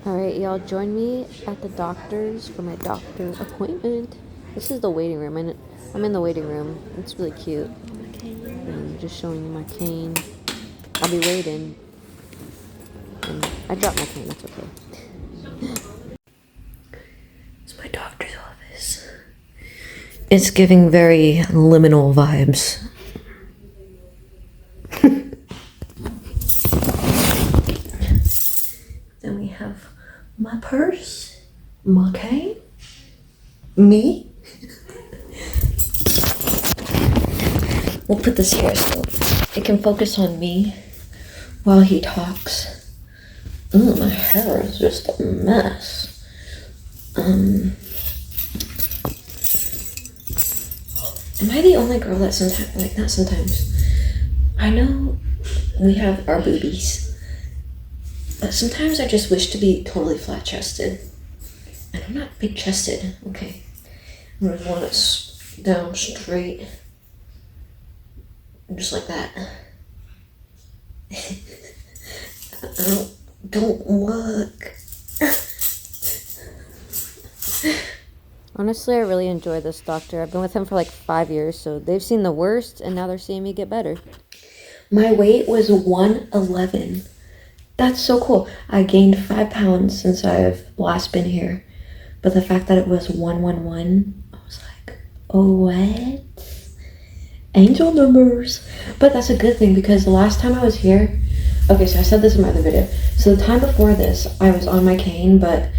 Alright, y'all join me at the doctor's for my doctor appointment. This is the waiting room, and I'm in the waiting room. It's really cute. And just showing you my cane. I'll be waiting. And I dropped my cane, that's okay. It's my doctor's office. It's giving very liminal vibes. Then we have my purse, my cane, me. We'll put this here so it can focus on me while he talks. Ooh, my hair is just a mess. Am I the only girl that sometimes, like, not sometimes, I know we have our boobies, but sometimes I just wish to be totally flat-chested. And I'm not big-chested, okay. I just want it down straight. Just like that. Don't look. Honestly, I really enjoy this doctor. I've been with him for like 5 years, so they've seen the worst, and now they're seeing me get better. My weight was 111. That's so cool. I gained 5 pounds since I've last been here, but the fact that it was 111, I was like, oh, what? Angel numbers. But that's a good thing, because the last time I was here, okay, so I said this in my other video. So the time before this, I was on my cane, but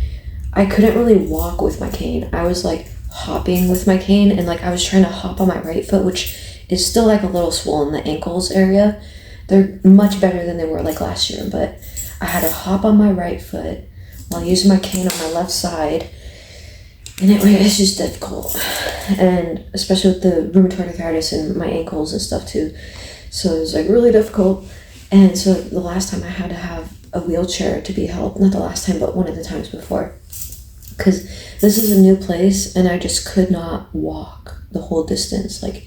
I couldn't really walk with my cane. I was like hopping with my cane, and like I was trying to hop on my right foot, which is still like a little swollen, the ankles area. They're much better than they were like last year, but I had to hop on my right foot while using my cane on my left side. And it's just difficult, and especially with the rheumatoid arthritis in my ankles and stuff too. So it was like really difficult. And so the last time I had to have a wheelchair to be helped, not the last time, but one of the times before, because this is a new place and I just could not walk the whole distance. Like,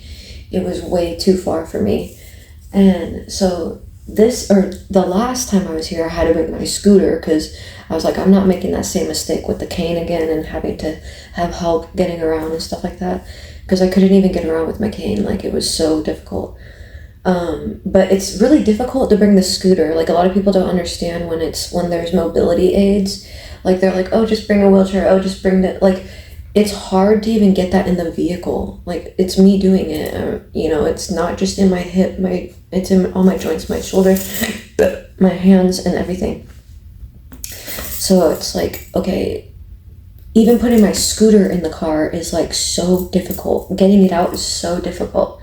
it was way too far for me. And so the last time I was here, I had to bring my scooter, because I was like, I'm not making that same mistake with the cane again and having to have help getting around and stuff like that, because I couldn't even get around with my cane. Like, it was so difficult. But it's really difficult to bring the scooter. Like, a lot of people don't understand when there's mobility aids. Like, they're like, oh, just bring a wheelchair. Oh, just bring the, like, it's hard to even get that in the vehicle. Like, it's me doing it. It's not just in my hip, it's in all my joints, my shoulder, my hands, and everything. So it's like, okay, even putting my scooter in the car is like so difficult. Getting it out is so difficult.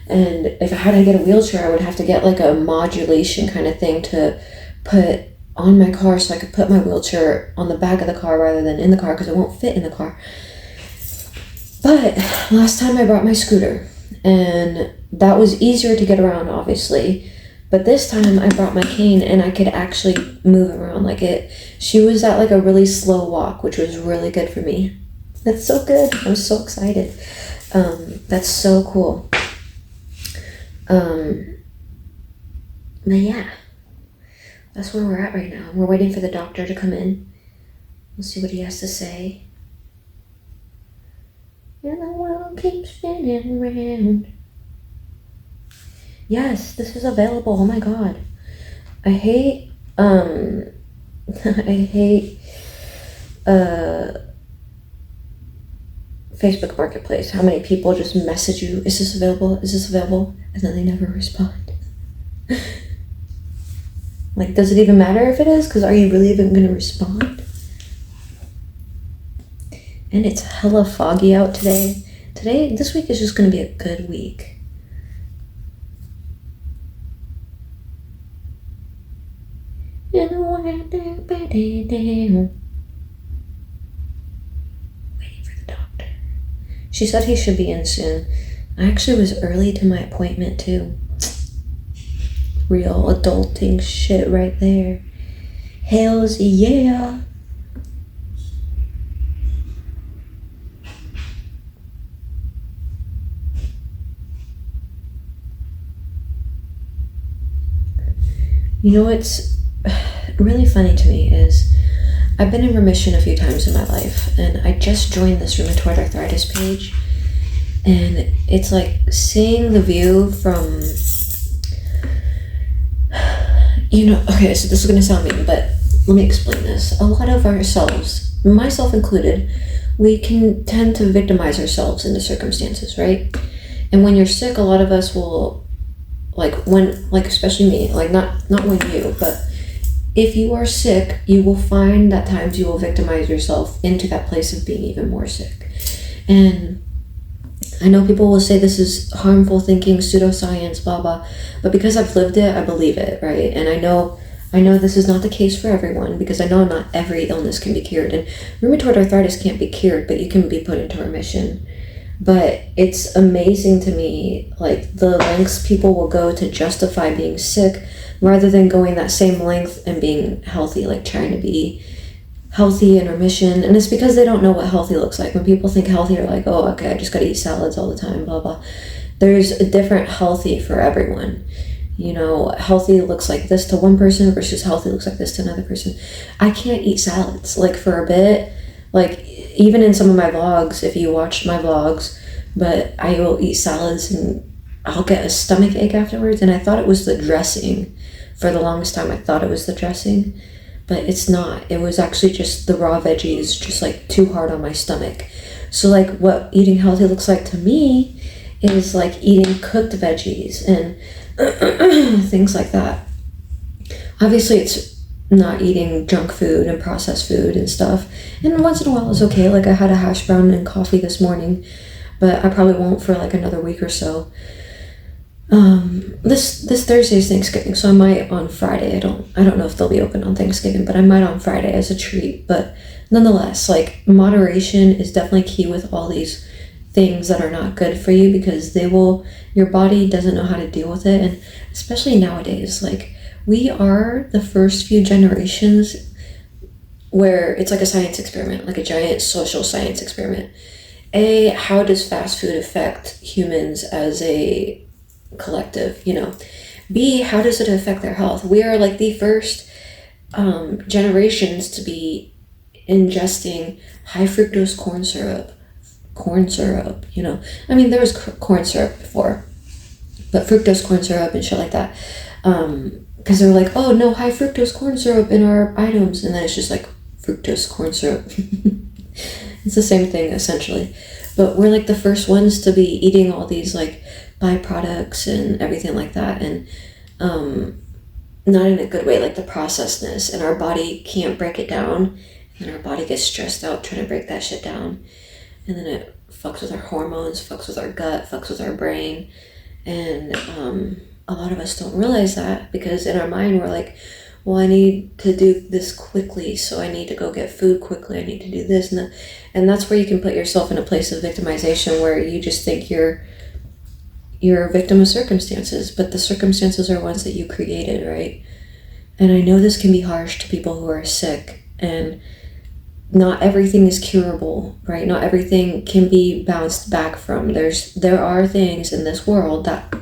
And if I had to get a wheelchair, I would have to get like a modulation kind of thing to put on my car, so I could put my wheelchair on the back of the car rather than in the car, because it won't fit in the car. But last time I brought my scooter, and that was easier to get around, obviously. But this time I brought my cane, and I could actually move around. She was at like a really slow walk, which was really good for me. That's so good. I'm so excited. That's so cool. But yeah, that's where we're at right now. We're waiting for the doctor to come in. We'll see what he has to say. And the world keeps spinning around. Yes, this is available. Oh my god. I hate Facebook Marketplace. How many people just message you, is this available? Is this available? And then they never respond. Like, does it even matter if it is? Because are you really even going to respond? And it's hella foggy out today. This week is just going to be a good week. Waiting for the doctor. She said he should be in soon. I actually was early to my appointment too. Real adulting shit right there. Hells yeah. You know what's really funny to me is I've been in remission a few times in my life, and I just joined this rheumatoid arthritis page, and it's like seeing the view from, okay, so this is going to sound mean, but let me explain this. A lot of ourselves, myself included, we can tend to victimize ourselves into circumstances, right? And when you're sick, a lot of us will, especially me, not when you, but if you are sick, you will find that times you will victimize yourself into that place of being even more sick. And I know people will say this is harmful thinking, pseudoscience, blah, blah, but because I've lived it, I believe it, right? And I know this is not the case for everyone, because I know not every illness can be cured. And rheumatoid arthritis can't be cured, but you can be put into remission. But it's amazing to me, the lengths people will go to justify being sick rather than going that same length and being healthy, trying to be healthy in remission. And it's because they don't know what healthy looks like. When people think healthy, they're like, oh, okay, I just gotta eat salads all the time, blah, blah. There's a different healthy for everyone. Healthy looks like this to one person versus healthy looks like this to another person. I can't eat salads, for a bit. Even in some of my vlogs, if you watched my vlogs, but I will eat salads and I'll get a stomach ache afterwards. And I thought it was the dressing. For the longest time, I thought it was the dressing, but it's not. It was actually just the raw veggies, just too hard on my stomach. So what eating healthy looks like to me is eating cooked veggies and things like that. Obviously, it's not eating junk food and processed food and stuff. And once in a while is okay. I had a hash brown and coffee this morning, but I probably won't for another week or so. This Thursday is Thanksgiving, so I might on Friday. I don't know if they'll be open on Thanksgiving, but I might on Friday as a treat. But nonetheless, moderation is definitely key with all these things that are not good for you, because your body doesn't know how to deal with it. And especially nowadays, we are the first few generations where it's a science experiment, a giant social science experiment. A, how does fast food affect humans as a collective, B, how does it affect their health? We are the first generations to be ingesting high fructose corn syrup, there was corn syrup before, but fructose corn syrup and shit like that, because they were oh no, high fructose corn syrup in our items, and then it's just fructose corn syrup. It's the same thing essentially, but we're the first ones to be eating all these byproducts and everything like that, and not in a good way, the processedness, and our body can't break it down, and our body gets stressed out trying to break that shit down, and then it fucks with our hormones, fucks with our gut, fucks with our brain. And a lot of us don't realize that, because in our mind we're well, I need to do this quickly, so I need to go get food quickly, I need to do this and that. And that's where you can put yourself in a place of victimization, where you just think you're a victim of circumstances, but the circumstances are ones that you created, right? And I know this can be harsh to people who are sick, and not everything is curable, right? Not everything can be bounced back from. There are things in this world that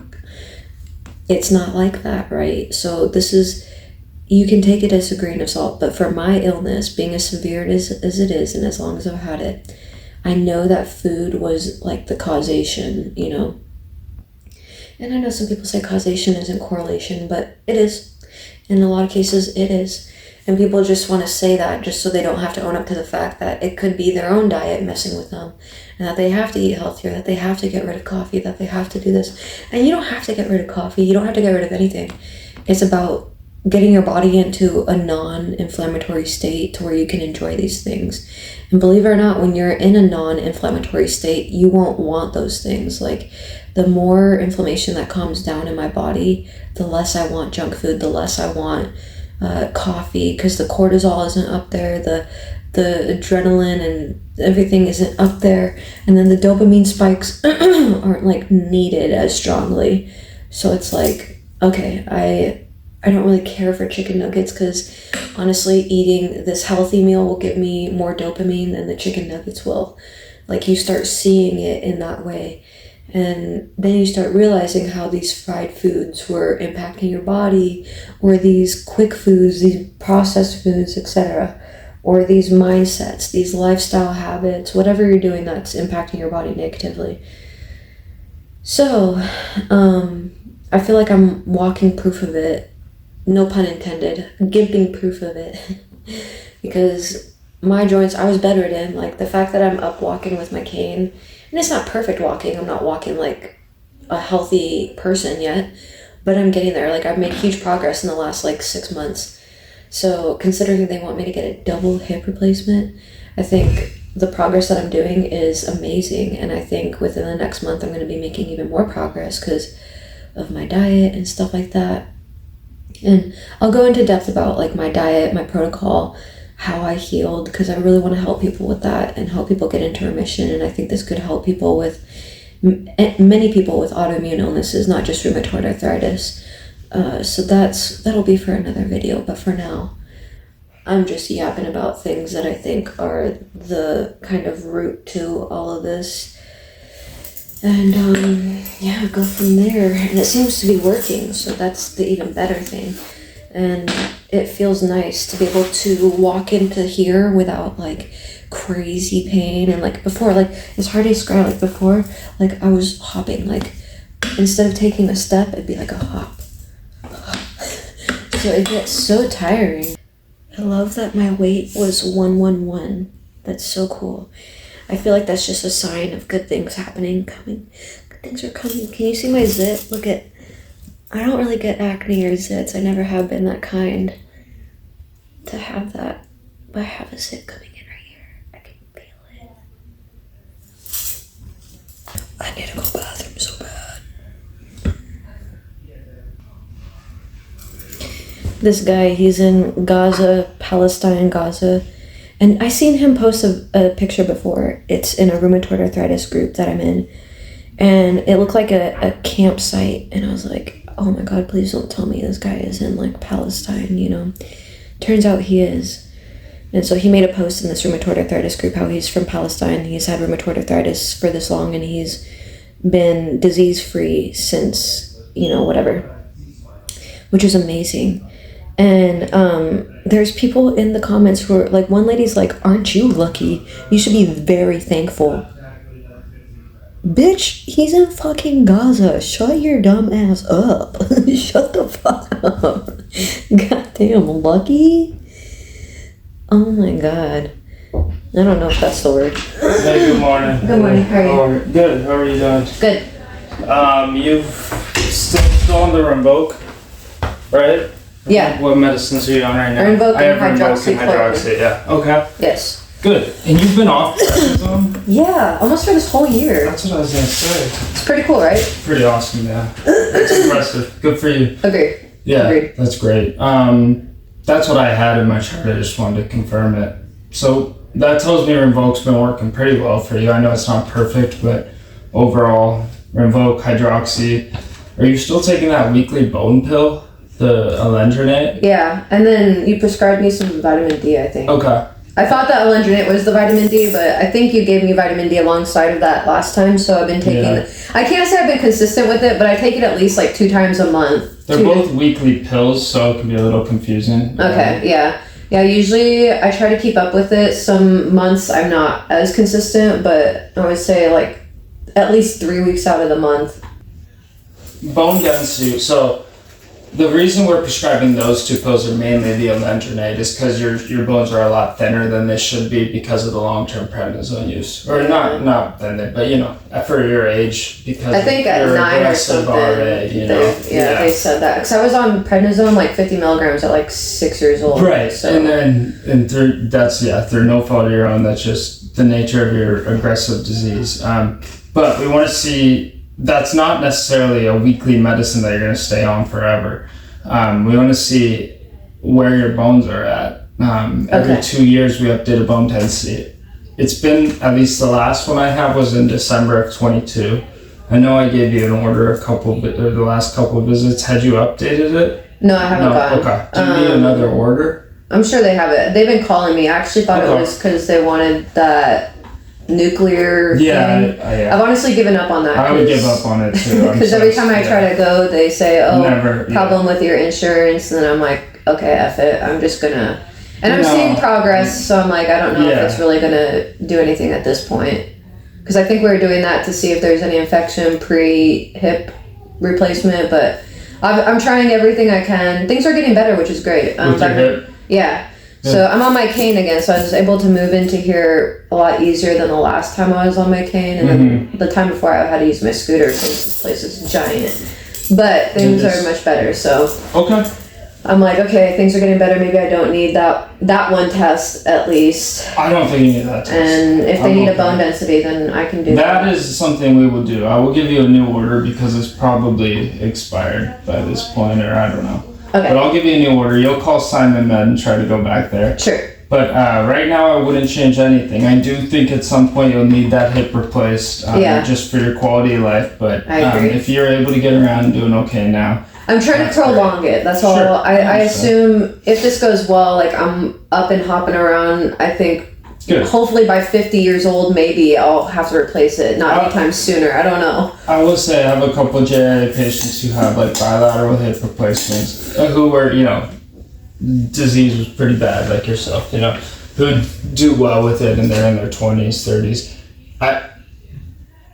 it's not like that, right? So you can take it as a grain of salt, but for my illness, being as severe as it is, and as long as I've had it, I know that food was the causation, And I know some people say causation isn't correlation, but it is. In a lot of cases, it is. And people just want to say that just so they don't have to own up to the fact that it could be their own diet messing with them, and that they have to eat healthier, that they have to get rid of coffee, that they have to do this. And you don't have to get rid of coffee. You don't have to get rid of anything. It's about getting your body into a non-inflammatory state to where you can enjoy these things. And believe it or not, when you're in a non-inflammatory state, you won't want those things. The more inflammation that calms down in my body, the less I want junk food, the less I want coffee, because the cortisol isn't up there, the adrenaline and everything isn't up there, and then the dopamine spikes aren't needed as strongly. So it's okay, I don't really care for chicken nuggets, because honestly, eating this healthy meal will give me more dopamine than the chicken nuggets will. You start seeing it in that way. And then you start realizing how these fried foods were impacting your body, or these quick foods, these processed foods, etc., or these mindsets, these lifestyle habits, whatever you're doing that's impacting your body negatively. So, I feel like I'm walking proof of it. No pun intended. Gimping proof of it. Because my joints, I was bedridden. Like, the fact that I'm up walking with my cane, and it's not perfect walking. I'm not walking like a healthy person yet, but I'm getting there. Like, I've made huge progress in the last, 6 months. So, considering they want me to get a double hip replacement, I think the progress that I'm doing is amazing. And I think within the next month, I'm going to be making even more progress because of my diet and stuff like that. And I'll go into depth about, my diet, my protocol, how I healed, because I really want to help people with that and help people get into remission. And I think this could help people with, many people with autoimmune illnesses, not just rheumatoid arthritis. So that'll be for another video. But for now, I'm just yapping about things that I think are the kind of root to all of this. And go from there. And it seems to be working, so that's the even better thing. And it feels nice to be able to walk into here without crazy pain. And before, it's hard to describe. Before, I was hopping. Instead of taking a step, it'd be like a hop. So it gets so tiring. I love that my weight was 111. That's so cool. I feel like that's just a sign of good things happening, coming. Good things are coming. Can you see my zit? Look at, I don't really get acne or zits. I never have been that kind to have that. But I have a zit coming in right here. I can feel it. I need to go to the bathroom so bad. This guy, he's in Gaza, Palestine, Gaza. And I seen him post a picture before. It's in a rheumatoid arthritis group that I'm in. And it looked like a campsite. And I was like, oh my God, please don't tell me this guy is in Palestine, Turns out he is. And so he made a post in this rheumatoid arthritis group how he's from Palestine. He's had rheumatoid arthritis for this long and he's been disease-free since, whatever. Which is amazing. And there's people in the comments who are one lady's like, aren't you lucky? You should be very thankful. Bitch, he's in fucking Gaza. Shut your dumb ass up. Shut the fuck up. Goddamn lucky. Oh my God. I don't know if that's the word. Hey, good morning. Good morning. How are you? Good. How are you doing? Good. You've still on the Rinvoq, right? Yeah. What medicines are you on right now? Rinvoq I have and Rinvoq and hydroxy. Yeah. Okay. Yes. Good. And you've been off prednisone? Yeah, almost for this whole year. That's what I was gonna say. It's pretty cool, right? Pretty awesome, yeah. That's impressive. Good for you. Agree. Yeah, Agreed. That's great. That's what I had in my chart. I just wanted to confirm it. So that tells me Rinvoq's been working pretty well for you. I know it's not perfect, but overall, Rinvoq, hydroxy. Are you still taking that weekly bone pill, the alendronate? Yeah, and then you prescribed me some vitamin D, I think. Okay. I thought that alendronate was the vitamin D, but I think you gave me vitamin D alongside of that last time, so I've been taking I can't say I've been consistent with it, but I take it at least 2 times a month. They're both weekly pills, so it can be a little confusing. Okay, yeah. Yeah, usually I try to keep up with it. Some months I'm not as consistent, but I would say at least 3 weeks out of the month. Bone density, so the reason we're prescribing those 2 pills are mainly the alendronate is because your bones are a lot thinner than they should be because of the long-term prednisone use. Or not thinner, but for your age, because I think at 9 or something, they said that. Because I was on prednisone 50 milligrams at 6 years old. Right, so. and then through no fault of your own, that's just the nature of your aggressive disease. But we want to see, that's not necessarily a weekly medicine that you're going to stay on forever. We want to see where your bones are at. Every 2 years we update a bone density. It's been, at least the last one I have was in December of 22. I know I gave you an order the last couple of visits. Had you updated it? No, I haven't gotten. Okay. Do you need another order? I'm sure they have it. They've been calling me. I actually thought it was because they wanted that nuclear thing. I've honestly given up on that. I would give up on it too. Because every time I try to go, they say, problem with your insurance. And then I'm like, okay, F it. I'm just gonna... And I'm seeing progress, so I'm like, I don't know if it's really going to do anything at this point. Because I think we were doing that to see if there's any infection pre-hip replacement, but I'm trying everything I can. Things are getting better, which is great. With your hip? Yeah. So I'm on my cane again, so I was able to move into here a lot easier than the last time I was on my cane, and then the time before I had to use my scooter because this place is giant. But things are much better, so I'm like, okay, things are getting better. Maybe I don't need that one test at least. I don't think you need that test. And if they need a bone density, then I can do that. That is something we will do. I will give you a new order because it's probably expired by this point, or I don't know. Okay. But I'll give you a new order. You'll call Simon Med and try to go back there. Sure. But right now, I wouldn't change anything. I do think at some point you'll need that hip replaced, just for your quality of life. But I agree. If you're able to get around and doing okay now, I'm trying to prolong it. That's all. Sure. I assume if this goes well, like I'm up and hopping around, I think hopefully by 50 years old, maybe I'll have to replace it. Not anytime sooner. I don't know. I will say I have a couple of JIA patients who have like bilateral hip replacements who were, disease was pretty bad, like yourself, who do well with it and they're in their 20s, 30s.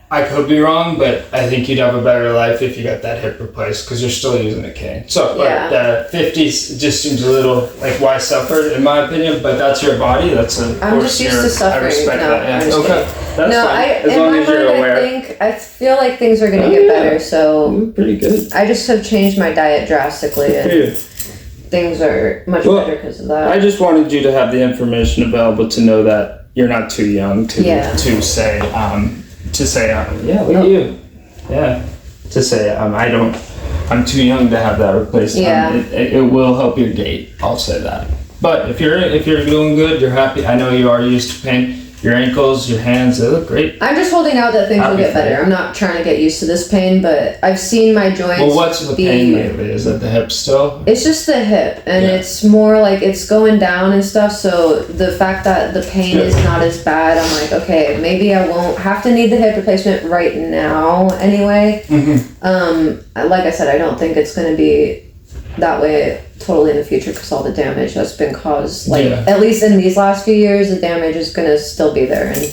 I could be wrong, but I think you'd have a better life if you got that hip replaced because you're still using a cane. So, but 50s just seems a little like why suffer, in my opinion. But that's your body. I'm just used to suffering. I respect that. Yeah. Okay, that's fine. As in long my as you're mind, aware. I feel like things are going to get better. So pretty good. I just have changed my diet drastically, and things are much better because of that. I just wanted you to have the information available to know that you're not too young to say. To say, look at you. Yeah. To say, I'm too young to have that replaced. Yeah. It will help your gait. I'll say that. But if you're doing good, you're happy. I know you are used to pain. Your ankles, your hands, they look great. I'm just holding out that things will get better. I'm not trying to get used to this pain, but I've seen my joints. Well, what's the pain lately? Is it the hip still? It's just the hip, and it's more like it's going down and stuff. So the fact that the pain is not as bad, I'm like, okay, maybe I won't have to need the hip replacement right now anyway. Like I said, I don't think it's going to be that way totally in the future because all the damage that's been caused, at least in these last few years, the damage is going to still be there, and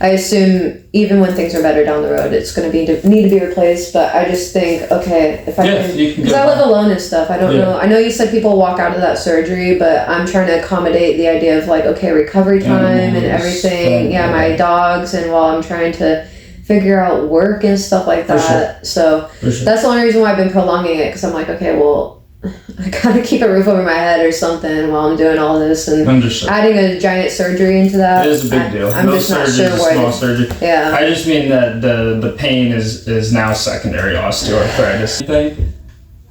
I assume even when things are better down the road, it's going to need to be replaced. But I just think, okay, if I can, because I live alone and stuff, I don't know. I know you said people walk out of that surgery, but I'm trying to accommodate the idea of like, okay, recovery time and everything. My dogs, and while I'm trying to figure out work and stuff like that. So that's the only reason why I've been prolonging it, because I'm like, okay, well, I gotta keep a roof over my head or something while I'm doing all this, and adding a giant surgery into that. It is a big deal. I'm just not sure where. Small surgery. Yeah. I just mean that the pain is now secondary osteoarthritis thing.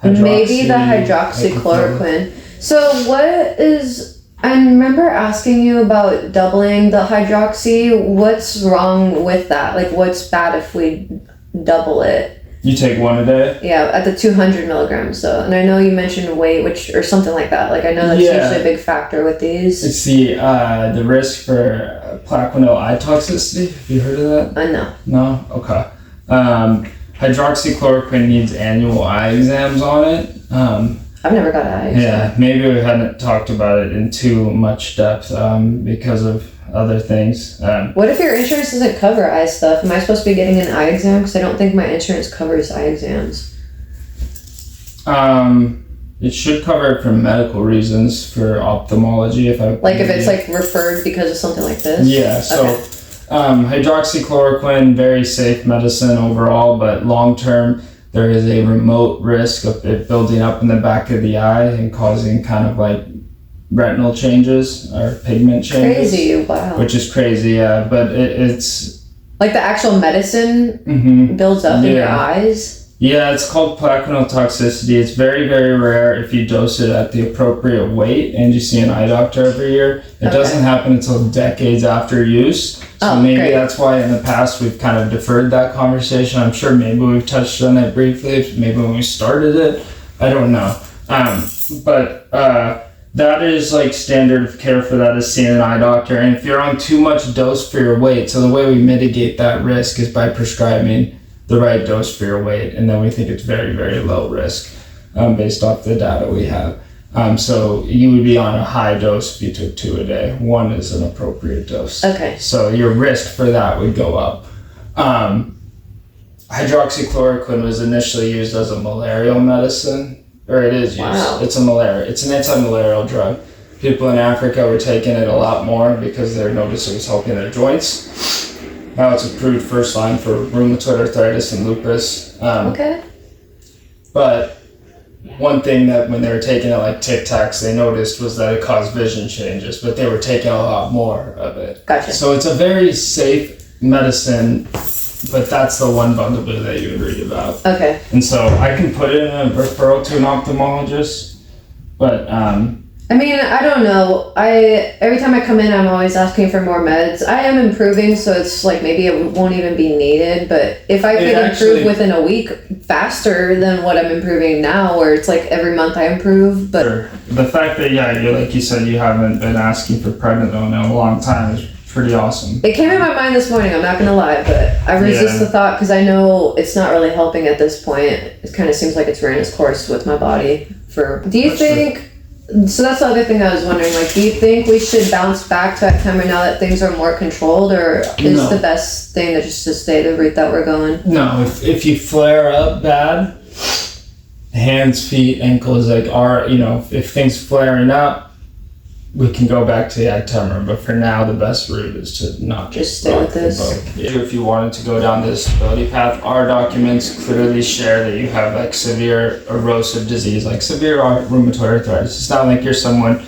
Maybe the hydroxychloroquine. So what is? I remember asking you about doubling the hydroxy. What's wrong with that? Like, what's bad if we double it? You take one a day? Yeah, at the 200 milligrams. So, and I know you mentioned weight, or something like that. Like, I know that's usually a big factor with these. It's the risk for plaquenil eye toxicity. Have you heard of that? No. No? Okay. Hydroxychloroquine needs annual eye exams on it. I've never got eye exam. Yeah, maybe we hadn't talked about it in too much depth because of other things. What if your insurance doesn't cover eye stuff? Am I supposed to be getting an eye exam? Because I don't think my insurance covers eye exams. It should cover it for medical reasons, for ophthalmology. If it's like referred because of something like this. Yeah. So, hydroxychloroquine, very safe medicine overall, but long term there is a remote risk of it building up in the back of the eye and causing kind of like retinal changes or pigment changes. Crazy, wow. Which is crazy, yeah. But it's like the actual medicine builds up in your eyes. Yeah, it's called plaquenil toxicity. It's very, very rare if you dose it at the appropriate weight and you see an eye doctor every year. It doesn't happen until decades after use. So maybe that's why in the past we've kind of deferred that conversation. I'm sure maybe we've touched on it briefly, maybe when we started it. I don't know. But that is like standard of care for that is seeing an eye doctor. And if you're on too much dose for your weight, so the way we mitigate that risk is by prescribing the right dose for your weight, and then we think it's very, very low risk based off the data we have. So you would be on a high dose if you took 2 a day. 1 is an appropriate dose. Okay. So your risk for that would go up. Hydroxychloroquine was initially used as a malarial medicine, or it is used. Wow. It's an anti-malarial drug. People in Africa were taking it a lot more because they noticed it was helping their joints. Now it's approved first line for rheumatoid arthritis and lupus. Okay. But one thing that when they were taking it like Tic Tacs, they noticed was that it caused vision changes, but they were taking a lot more of it. Gotcha. So it's a very safe medicine, but that's the one bugaboo that you would read about. Okay. And so I can put in a referral to an ophthalmologist, but I mean, I don't know. Every time I come in, I'm always asking for more meds. I am improving, so it's like maybe it won't even be needed. But if I could improve within a week faster than what I'm improving now, where it's like every month I improve. But sure. The fact that you like you said, you haven't been asking for prednisone in a long time is pretty awesome. It came in my mind this morning. I'm not gonna lie, but I resist the thought because I know it's not really helping at this point. It kind of seems like it's ran its course with my body. Do you think? So that's the other thing I was wondering, like, do you think we should bounce back to that time now that things are more controlled, or is the best thing just to stay the route that we're going? No, if you flare up bad, hands, feet, ankles, if things flaring up, we can go back to the Actemra, but for now the best route is to not just stay with this. If you wanted to go down the disability path, our documents clearly share that you have like severe erosive disease, like severe rheumatoid arthritis. It's not like you're someone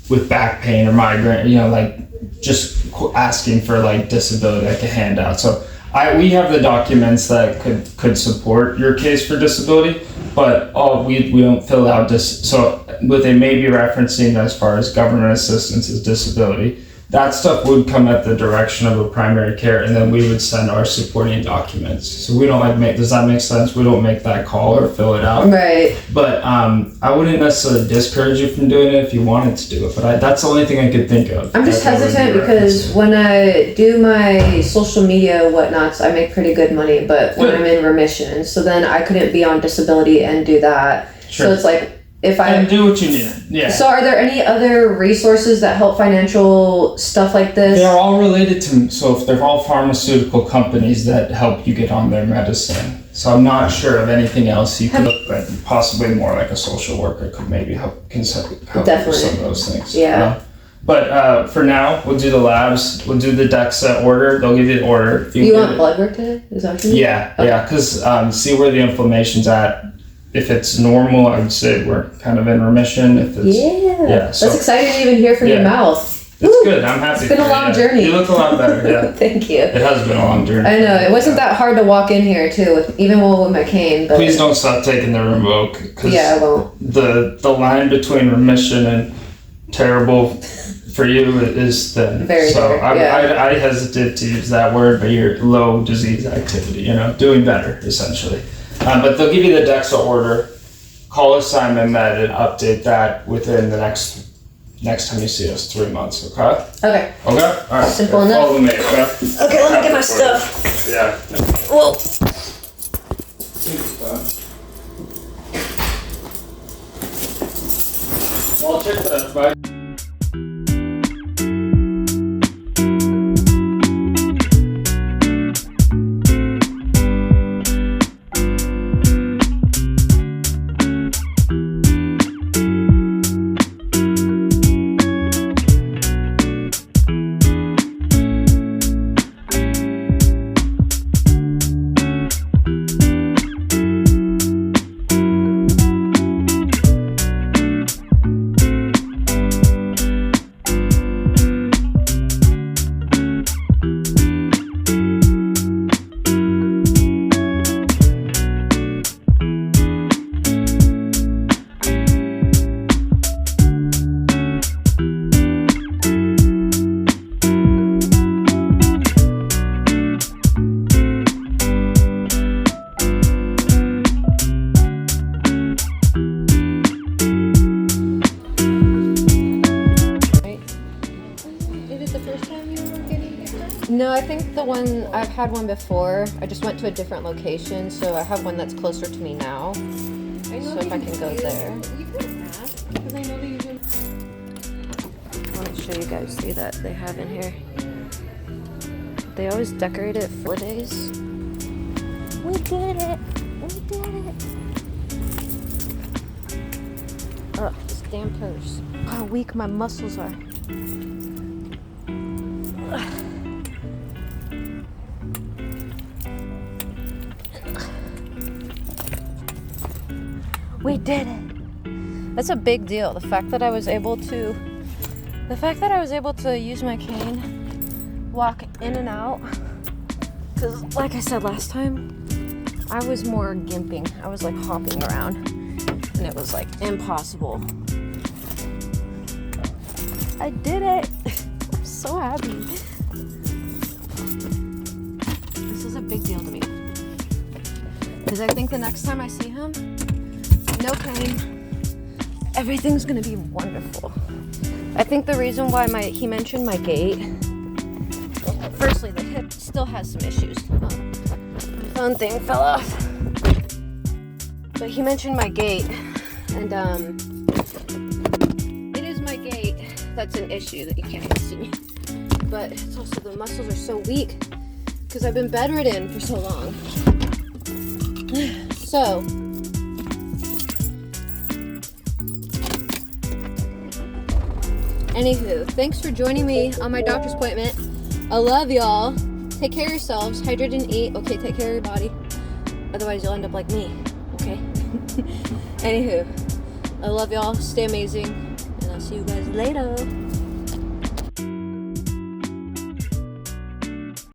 with back pain or migraine, like just asking for like disability, like a handout. So we have the documents that could support your case for disability, but we don't fill out this. So what they may be referencing as far as government assistance is disability. That stuff would come at the direction of a primary care, and then we would send our supporting documents. So we don't does that make sense? We don't make that call or fill it out. Right. But I wouldn't necessarily discourage you from doing it if you wanted to do it, but that's the only thing I could think of. I'm just hesitant because when I do my social media whatnots, I make pretty good money, but when I'm in remission, so then I couldn't be on disability and do that. Sure. So it's like, and do what you need. Yeah. So are there any other resources that help financial stuff like this? They're all related to, so if they're all pharmaceutical companies that help you get on their medicine. So I'm not sure of anything else you could look at. Possibly more like a social worker could maybe help with some of those things. Yeah. But for now, we'll do the labs. We'll do the DEXA order. They'll give you the order. You want blood work today? Is that what you mean? Yeah, okay. Yeah, because see where the inflammation's at. If it's normal, I would say we're kind of in remission. If it's that's exciting to even hear from your mouth. It's good. I'm happy. It's been a long journey. You look a lot better. Yeah. Thank you. It has been a long journey. I know it wasn't that hard to walk in here too, even with my cane. But please don't stop taking the Rinvoq. I won't. The line between remission and terrible for you is thin. Very so dark, I hesitate to use that word, but you're low disease activity. Doing better essentially. But they'll give you the DEXA order. Call Assignment Med and update that within the next time you see us, 3 months. Okay. Okay. All right. Simple enough. Follow me. Okay. Okay. Let me get my stuff. Yeah. Whoa. I'll check that. Bye. No, I think I've had one before. I just went to a different location, so I have one that's closer to me now. So if I can go there. I want to show you guys see that they have in here. They always decorate it for days. We did it! We did it! Oh, this damn purse. How weak my muscles are. We did it! That's a big deal. The fact that I was able to use my cane, walk in and out. Because like I said last time, I was more gimping. I was like hopping around and it was like impossible. I did it! I'm so happy. This is a big deal to me. Because I think the next time I see him, no cane, everything's gonna be wonderful. I think the reason why he mentioned my gait, firstly, the hip still has some issues. My phone thing fell off. But he mentioned my gait, and it is my gait that's an issue that you can't even see. But it's also the muscles are so weak because I've been bedridden for so long. So, anywho, thanks for joining me on my doctor's appointment. I love y'all. Take care of yourselves. Hydrate and eat. Okay, take care of your body. Otherwise, you'll end up like me. Okay? Anywho, I love y'all. Stay amazing. And I'll see you guys later.